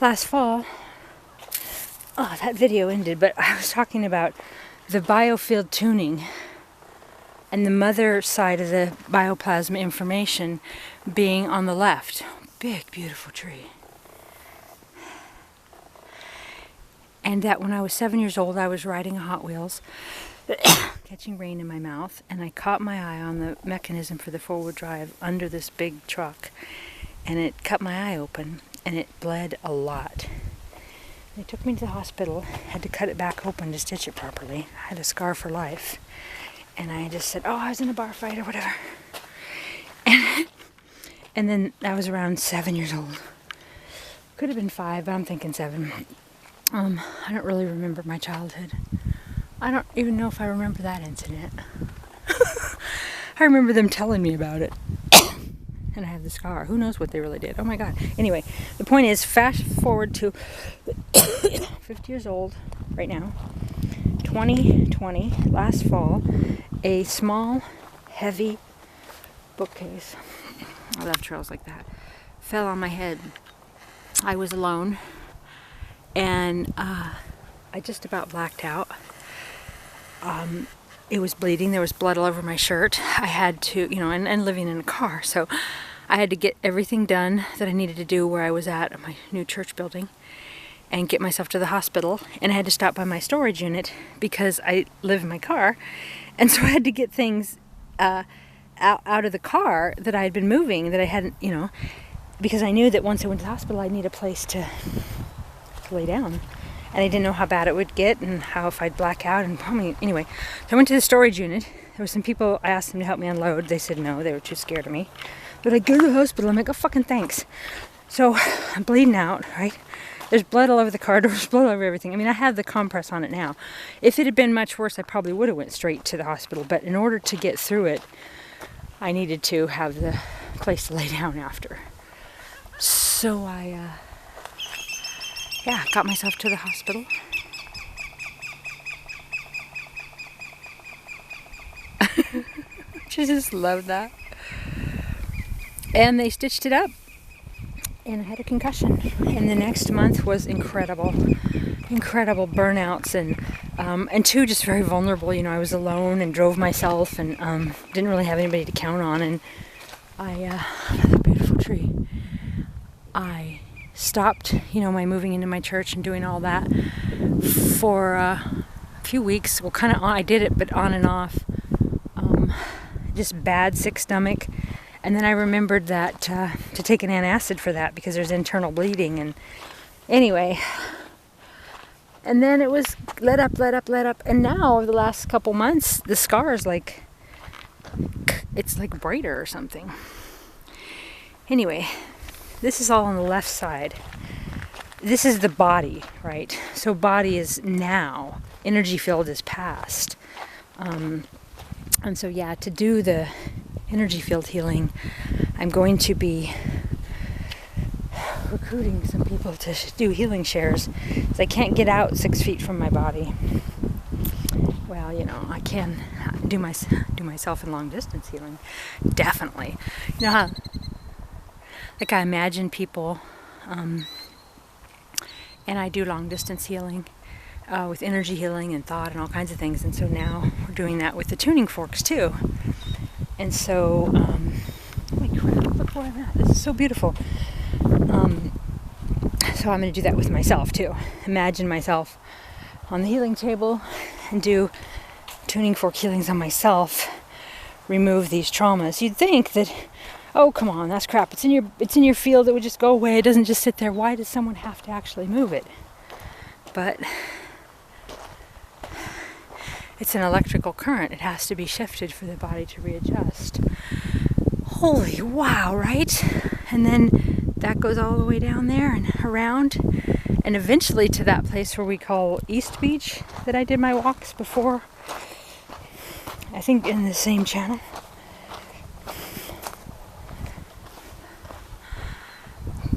last fall, oh, that video ended, but I was talking about the biofield tuning and the mother side of the bioplasma information being on the left. Big, beautiful tree. And that when I was 7 years old, I was riding a Hot Wheels, catching rain in my mouth, and I caught my eye on the mechanism for the forward drive under this big truck, and it cut my eye open, and it bled a lot. They took me to the hospital, had to cut it back open to stitch it properly. I had a scar for life. And I just said, oh, I was in a bar fight or whatever. And then I was around 7 years old. Could have been 5, but I'm thinking 7. I don't really remember my childhood. I don't even know if I remember that incident. I remember them telling me about it. And I have the scar. Who knows what they really did? Oh my God. Anyway, the point is, fast forward to 50 years old right now. 2020, last fall, a small, heavy bookcase, I love trails like that, fell on my head. I was alone, and I just about blacked out. It was bleeding. There was blood all over my shirt. I had to, and living in a car, so I had to get everything done that I needed to do where I was at my new church building, and get myself to the hospital. And I had to stop by my storage unit because I live in my car, and so I had to get things out of the car that I had been moving, that I hadn't, because I knew that once I went to the hospital I'd need a place to lay down, and I didn't know how bad it would get and how if I'd black out. And anyway, so I went to the storage unit. There were some people, I asked them to help me unload. They said no, they were too scared of me. They're like, go to the hospital. I'm like, oh fucking thanks. So I'm bleeding out, right? There's blood all over the car, there's blood all over everything. I mean, I have the compress on it now. If it had been much worse, I probably would have went straight to the hospital. But in order to get through it, I needed to have the place to lay down after. So I, got myself to the hospital. I just love that. And they stitched it up. And I had a concussion. And the next month was incredible burnouts, and two, just very vulnerable. I was alone and drove myself, and didn't really have anybody to count on. And another beautiful tree. I stopped, my moving into my church and doing all that for a few weeks. Well, kind of I did it, but on and off. Just bad, sick stomach. And then I remembered that to take an antacid for that because there's internal bleeding. And anyway, and then it was let up. And now, over the last couple months, the scar is it's like brighter or something. Anyway, this is all on the left side. This is the body, right? So body is now. Energy field is past. And so, to do the energy field healing, I'm going to be recruiting some people to do healing shares, because I can't get out 6 feet from my body. Well, I can do myself in long distance healing, definitely. How, like, I imagine people, and I do long distance healing with energy healing and thought and all kinds of things, and so now we're doing that with the tuning forks too. And so, holy crap, look where I'm at. This is so beautiful. So I'm going to do that with myself too. Imagine myself on the healing table and do tuning fork healings on myself. Remove these traumas. You'd think that, oh come on, that's crap. It's in your field. It would just go away. It doesn't just sit there. Why does someone have to actually move it? But it's an electrical current. It has to be shifted for the body to readjust. Holy wow, right? And then that goes all the way down there and around, and eventually to that place where we call East Beach that I did my walks before. I think in the same channel.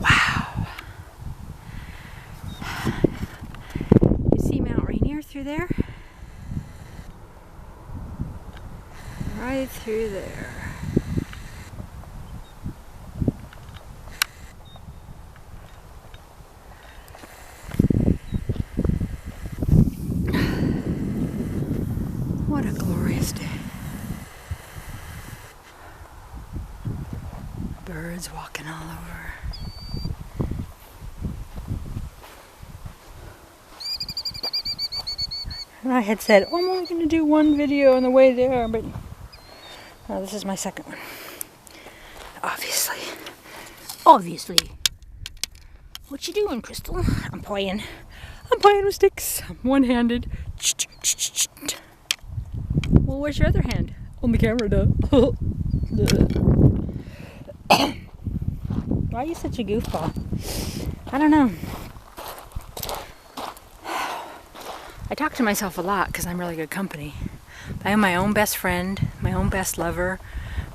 Wow. You see Mount Rainier through there? Right through there. birds walking all over. And I had said, oh, I'm only going to do one video on the way there, but this is my second one. Obviously. What you doing, Crystal? I'm playing with sticks. I'm one-handed. Well, where's your other hand? On the camera, duh. Why are you such a goofball? I don't know. I talk to myself a lot because I'm really good company. I am my own best friend, my own best lover,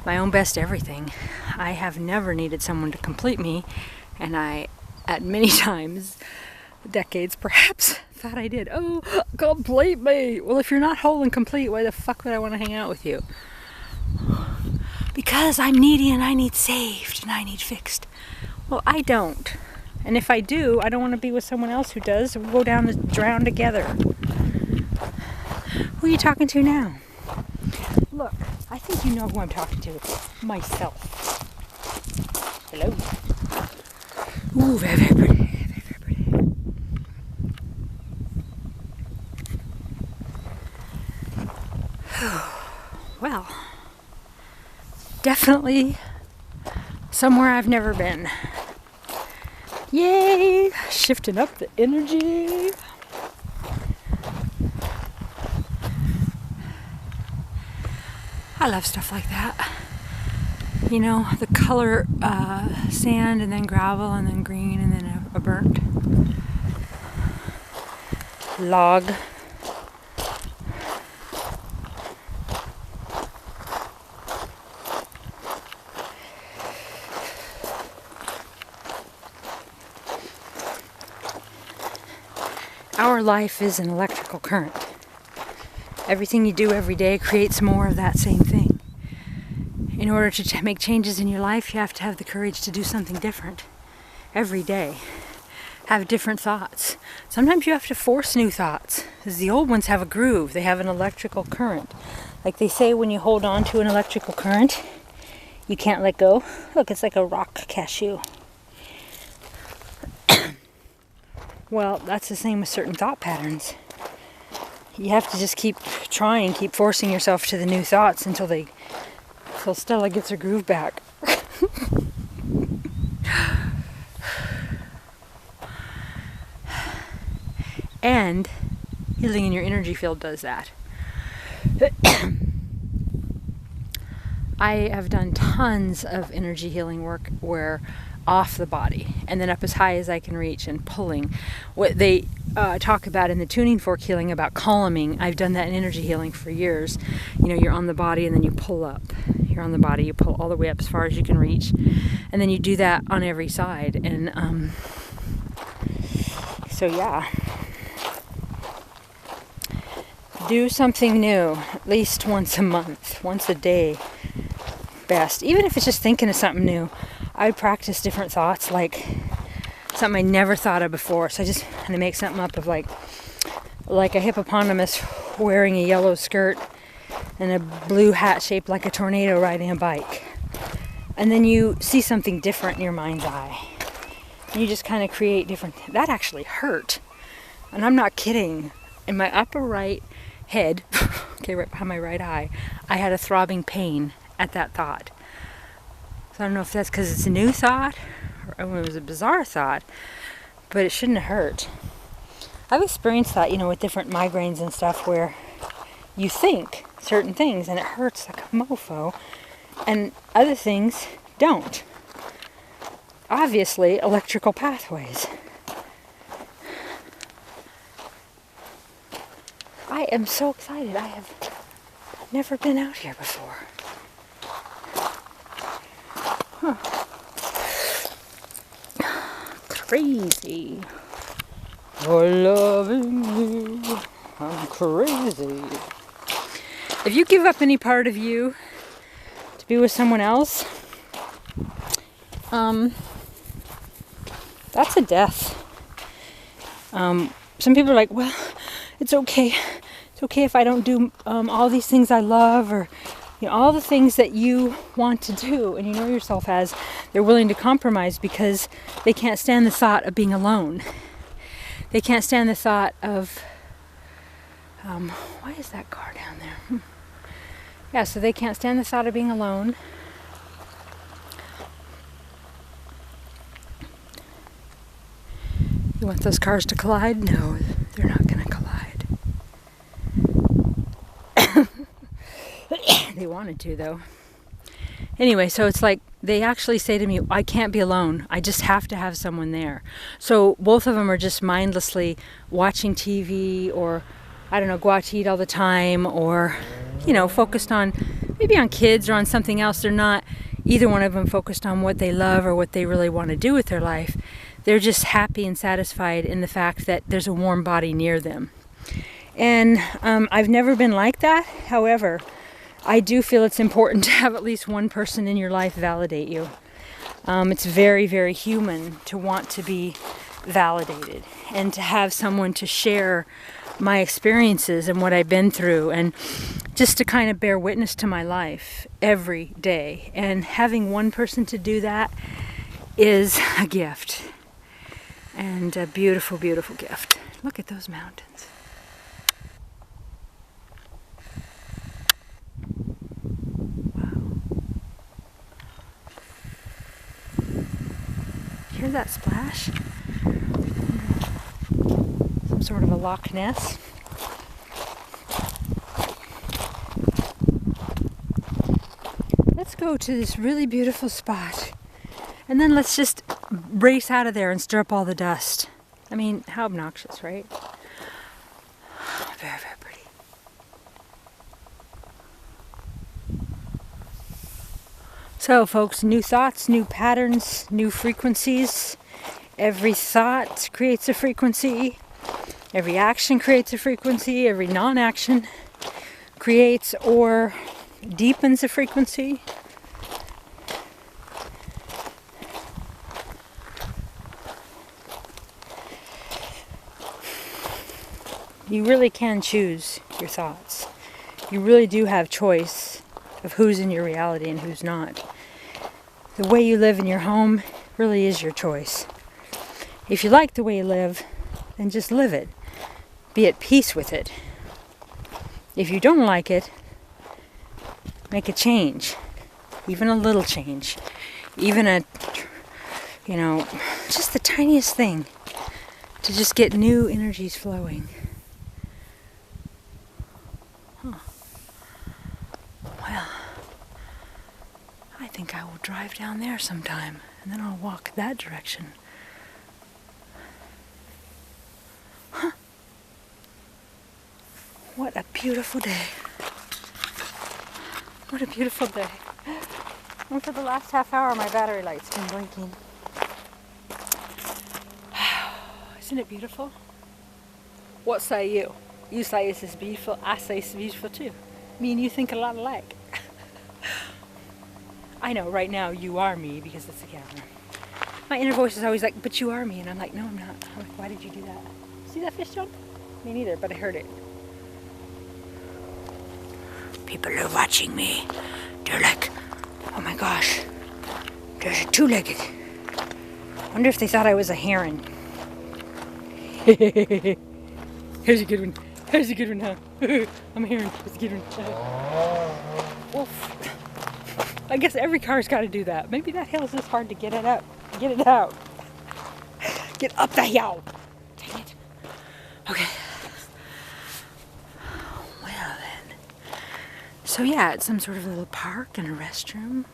my own best everything. I have never needed someone to complete me, and I, at many times, decades perhaps, thought I did. Oh, complete me! Well, if you're not whole and complete, why the fuck would I want to hang out with you? Because I'm needy and I need saved and I need fixed. Well, I don't. And if I do, I don't want to be with someone else who does. We'll go down and drown together. Who are you talking to now? Look, I think you know who I'm talking to. Myself. Hello. Ooh, very, very pretty. Very, very pretty. Well, definitely somewhere I've never been. Yay! Shifting up the energy. I love stuff like that. You know, the color sand and then gravel and then green and then a burnt log. Our life is an electrical current. Everything you do every day creates more of that same thing. In order to make changes in your life, you have to have the courage to do something different every day. Have different thoughts. Sometimes you have to force new thoughts, because the old ones have a groove. They have an electrical current. Like they say, when you hold on to an electrical current, you can't let go. Look, it's like a rock cashew. Well, that's the same with certain thought patterns. You have to just keep trying, keep forcing yourself to the new thoughts until Stella gets her groove back. And healing in your energy field does that. I have done tons of energy healing work where off the body and then up as high as I can reach and pulling. What they talk about in the tuning fork healing about calming, I've done that in energy healing for years. You know, you're on the body and then you pull up. You're on the body, you pull all the way up as far as you can reach. And then you do that on every side. And so yeah. Do something new at least once a month, once a day. Best. Even if it's just thinking of something new. I would practice different thoughts, like something I never thought of before. So I just kind of make something up of like a hippopotamus wearing a yellow skirt and a blue hat shaped like a tornado riding a bike. And then you see something different in your mind's eye. And you just kind of create different... That actually hurt. And I'm not kidding. In my upper right head, okay, right behind my right eye, I had a throbbing pain at that thought. So I don't know if that's because it's a new thought or it was a bizarre thought, but it shouldn't have hurt. I've experienced that, you know, with different migraines and stuff where you think certain things and it hurts like a mofo and other things don't. Obviously, electrical pathways. I am so excited. I have never been out here before. Huh. Crazy. For loving you, I'm crazy. If you give up any part of you to be with someone else, that's a death. Some people are like, well, it's okay. It's okay if I don't do all these things I love, or you know, all the things that you want to do and you know yourself as. They're willing to compromise because they can't stand the thought of being alone. They can't stand the thought of, why is that car down there? Yeah, so they can't stand the thought of being alone. You want those cars to collide? No, they're not going to collide. They wanted to, though. Anyway, so it's like they actually say to me, I can't be alone. I just have to have someone there. So both of them are just mindlessly watching TV, or, I don't know, go out to eat all the time, or, you know, focused on, maybe on kids or on something else. They're not, either one of them, focused on what they love or what they really want to do with their life. They're just happy and satisfied in the fact that there's a warm body near them. And I've never been like that. However, I do feel it's important to have at least one person in your life validate you. It's very, very human to want to be validated and to have someone to share my experiences and what I've been through, and just to kind of bear witness to my life every day. And having one person to do that is a gift, and a beautiful, beautiful gift. Look at those mountains. Hear that splash? Some sort of a Loch Ness. Let's go to this really beautiful spot, and then let's just race out of there and stir up all the dust. I mean, how obnoxious, right? Very, very pretty. So, folks, new thoughts, new patterns, new frequencies. Every thought creates a frequency. Every action creates a frequency. Every non-action creates or deepens a frequency. You really can choose your thoughts. You really do have choice of who's in your reality and who's not. The way you live in your home really is your choice. If you like the way you live, then just live it. Be at peace with it. If you don't like it, make a change. Even a little change. Even a, you know, just the tiniest thing to just get new energies flowing. Well, I think I will drive down there sometime, and then I'll walk that direction. What a beautiful day. What a beautiful day. And for the last half hour, my battery light's been blinking. Isn't it beautiful? What say you? You say this is beautiful, I say it's beautiful too. Me and you think a lot alike. I know, right now you are me because it's the camera. My inner voice is always like, but you are me. And I'm like, no, I'm not. I'm like, why did you do that? See that fish jump? Me neither, but I heard it. People are watching me. They're like, oh my gosh, there's a two-legged. Wonder if they thought I was a heron. Here's a good one. Here's a good one, huh? I'm a heron. It's a good one. Oof. I guess every car's got to do that. Maybe that hill's just hard to get it up. Get it out. Get up the hill. Dang it. Okay. Well then. So yeah, it's some sort of little park and a restroom.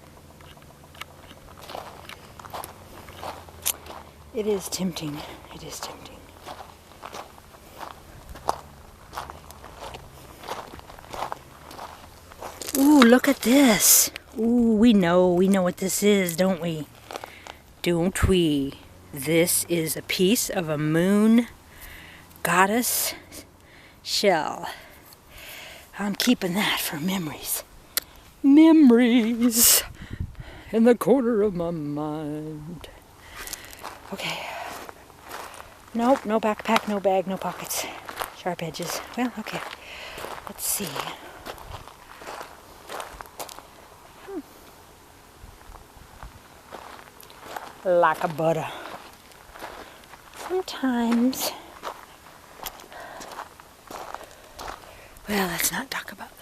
It is tempting. It is tempting. Ooh, look at this. Ooh, we know what this is, don't we? Don't we? This is a piece of a moon goddess shell. I'm keeping that for memories. Memories in the corner of my mind. Okay. Nope, no backpack, no bag, no pockets. Sharp edges. Well, okay. Let's see. like a butter. Sometimes. Well, let's not talk about